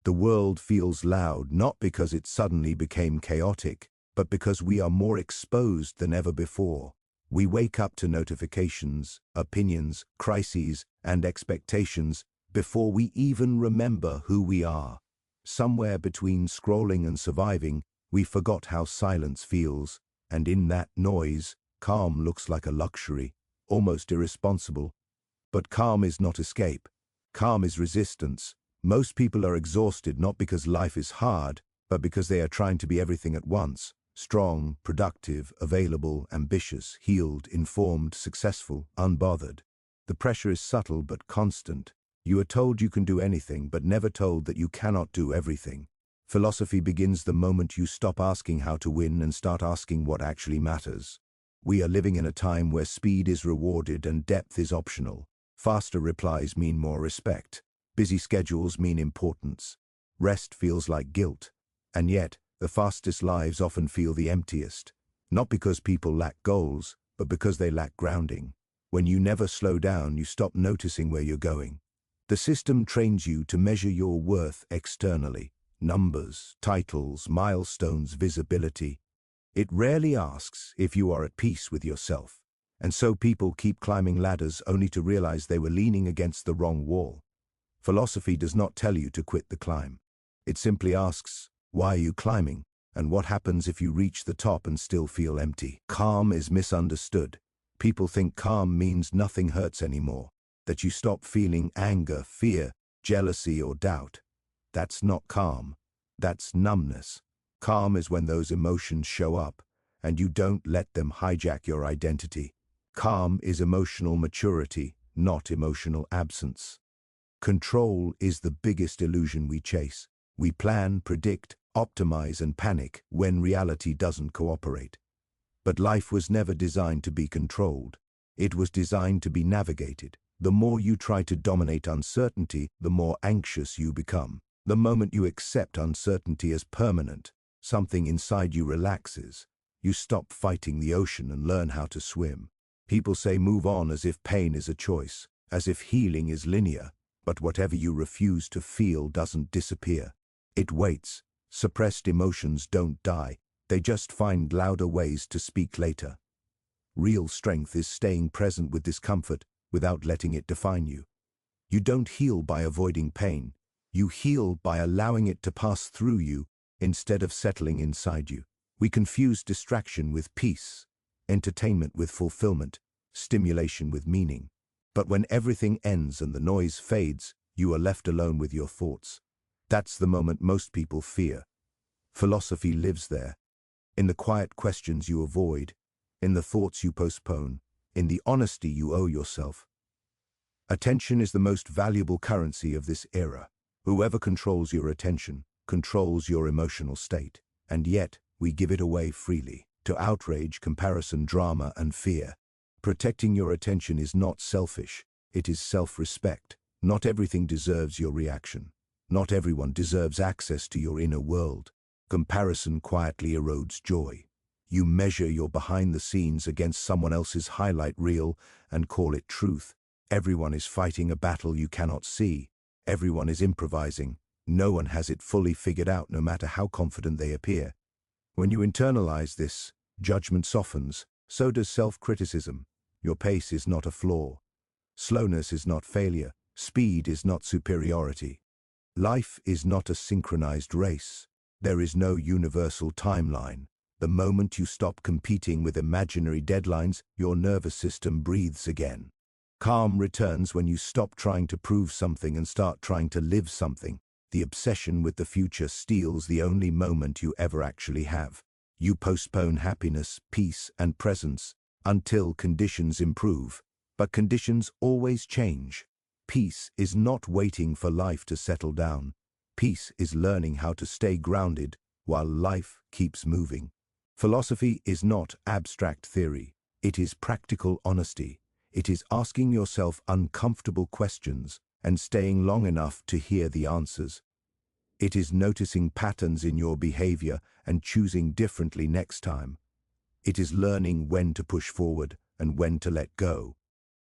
The world feels loud not because it suddenly became chaotic, but because we are more exposed than ever before. We wake up to notifications, opinions, crises, and expectations before we even remember who we are. Somewhere between scrolling and surviving, we forgot how silence feels, and in that noise, calm looks like a luxury, almost irresponsible. But calm is not escape. Calm is resistance. Most people are exhausted not because life is hard, but because they are trying to be everything at once. Strong, productive, available, ambitious, healed, informed, successful, unbothered. The pressure is subtle but constant. You are told you can do anything, but never told that you cannot do everything. Philosophy begins the moment you stop asking how to win and start asking what actually matters. We are living in a time where speed is rewarded and depth is optional. Faster replies mean more respect. Busy schedules mean importance. Rest feels like guilt. And yet, the fastest lives often feel the emptiest. Not because people lack goals, but because they lack grounding. When you never slow down, you stop noticing where you're going. The system trains you to measure your worth externally. Numbers, titles, milestones, visibility. It rarely asks if you are at peace with yourself. And so people keep climbing ladders only to realize they were leaning against the wrong wall. Philosophy does not tell you to quit the climb. It simply asks, why are you climbing? And what happens if you reach the top and still feel empty? Calm is misunderstood. People think calm means nothing hurts anymore, that you stop feeling anger, fear, jealousy, or doubt. That's not calm. That's numbness. Calm is when those emotions show up, and you don't let them hijack your identity. Calm is emotional maturity, not emotional absence. Control is the biggest illusion we chase. We plan, predict, optimize, and panic when reality doesn't cooperate. But life was never designed to be controlled. It was designed to be navigated. The more you try to dominate uncertainty, the more anxious you become. The moment you accept uncertainty as permanent, something inside you relaxes. You stop fighting the ocean and learn how to swim. People say move on as if pain is a choice, as if healing is linear, but whatever you refuse to feel doesn't disappear. It waits. Suppressed emotions don't die, they just find louder ways to speak later. Real strength is staying present with discomfort without letting it define you. You don't heal by avoiding pain. You heal by allowing it to pass through you instead of settling inside you. We confuse distraction with peace, entertainment with fulfillment, stimulation with meaning. But when everything ends and the noise fades, you are left alone with your thoughts. That's the moment most people fear. Philosophy lives there, in the quiet questions you avoid, in the thoughts you postpone, in the honesty you owe yourself. Attention is the most valuable currency of this era. Whoever controls your attention controls your emotional state, and yet we give it away freely, to outrage, comparison, drama, and fear. Protecting your attention is not selfish, it is self-respect. Not everything deserves your reaction. Not everyone deserves access to your inner world. Comparison quietly erodes joy. You measure your behind the scenes against someone else's highlight reel and call it truth. Everyone is fighting a battle you cannot see. Everyone is improvising. No one has it fully figured out, no matter how confident they appear. When you internalize this, judgment softens. So does self-criticism. Your pace is not a flaw. Slowness is not failure. Speed is not superiority. Life is not a synchronized race. There is no universal timeline. The moment you stop competing with imaginary deadlines, your nervous system breathes again. Calm returns when you stop trying to prove something and start trying to live something. The obsession with the future steals the only moment you ever actually have. You postpone happiness, peace, and presence until conditions improve. But conditions always change. Peace is not waiting for life to settle down. Peace is learning how to stay grounded while life keeps moving. Philosophy is not abstract theory. It is practical honesty. It is asking yourself uncomfortable questions and staying long enough to hear the answers. It is noticing patterns in your behavior and choosing differently next time. It is learning when to push forward and when to let go.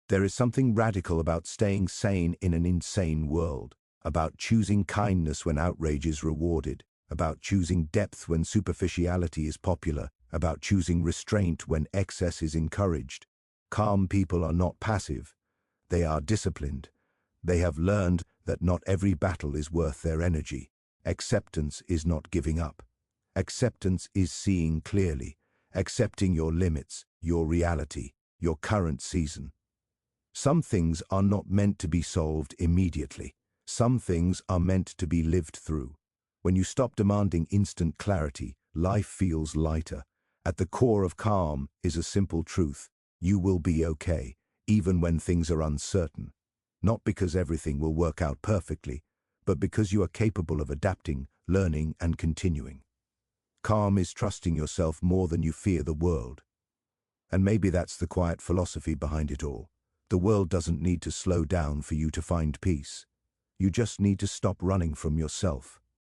There is something radical about staying sane in an insane world. about choosing kindness when outrage is rewarded, about choosing depth when superficiality is popular, about choosing restraint when excess is encouraged. Calm people are not passive. They are disciplined. They have learned that not every battle is worth their energy. Acceptance is not giving up. Acceptance is seeing clearly, accepting your limits, your reality, your current season. Some things are not meant to be solved immediately. Some things are meant to be lived through. When you stop demanding instant clarity, life feels lighter. At the core of calm is a simple truth. You will be okay, even when things are uncertain. Not because everything will work out perfectly, but because you are capable of adapting, learning, and continuing. Calm is trusting yourself more than you fear the world. And maybe that's the quiet philosophy behind it all. The world doesn't need to slow down for you to find peace. You just need to stop running from yourself.